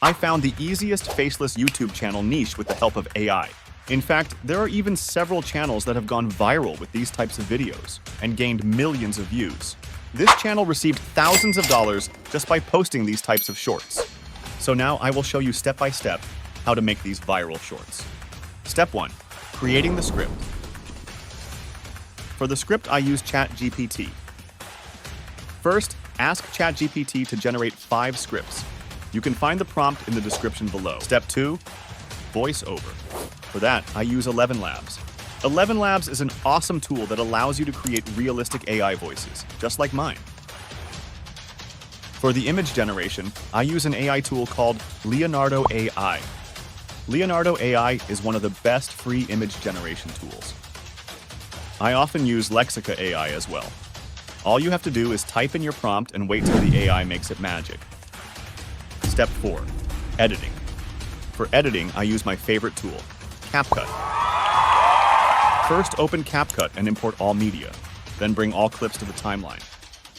I found the easiest faceless YouTube channel niche with the help of AI. In fact, there are even several channels that have gone viral with these types of videos and gained millions of views. This channel received thousands of dollars just by posting these types of shorts. So now I will show you step by step how to make these viral shorts. Step 1. Creating the script. For the script, I use ChatGPT. First, ask ChatGPT to generate 5 scripts. You can find the prompt in the description below. Step 2. Voiceover. For that, I use 11 Labs. 11 Labs is an awesome tool that allows you to create realistic AI voices, just like mine. For the image generation, I use an AI tool called leonardoai. leonardoai is one of the best free image generation tools. I often use Lexica AI as well. All you have to do is type in your prompt and wait till the AI makes it magic. Step 4. Editing. For editing, I use my favorite tool, CapCut. First, open CapCut and import all media. Then bring all clips to the timeline.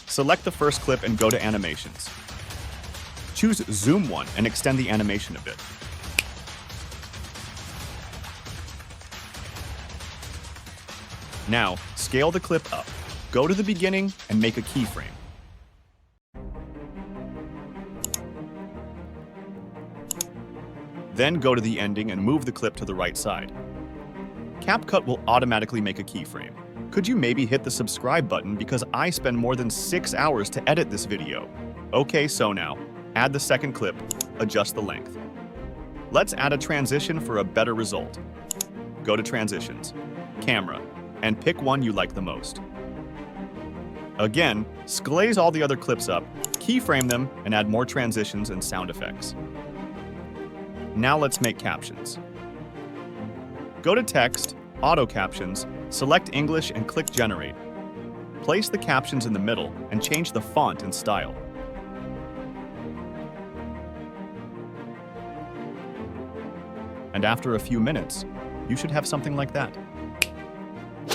Select the first clip and go to Animations. Choose Zoom 1 and extend the animation a bit. Now, scale the clip up. Go to the beginning and make a keyframe. Then go to the ending and move the clip to the right side. CapCut will automatically make a keyframe. Could you maybe hit the subscribe button because I spend more than 6 hours to edit this video? Okay, so now, add the second clip, adjust the length. Let's add a transition for a better result. Go to Transitions, Camera, and pick one you like the most. Again, squeeze all the other clips up, keyframe them, and add more transitions and sound effects. Now let's make captions. Go to Text, Auto Captions, select English and click Generate. Place the captions in the middle and change the font and style. And after a few minutes, you should have something like that.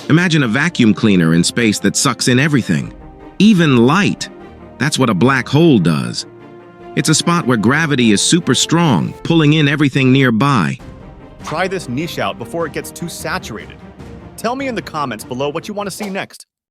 Imagine a vacuum cleaner in space that sucks in everything, even light. That's what a black hole does. It's a spot where gravity is super strong, pulling in everything nearby. Try this niche out before it gets too saturated. Tell me in the comments below what you want to see next.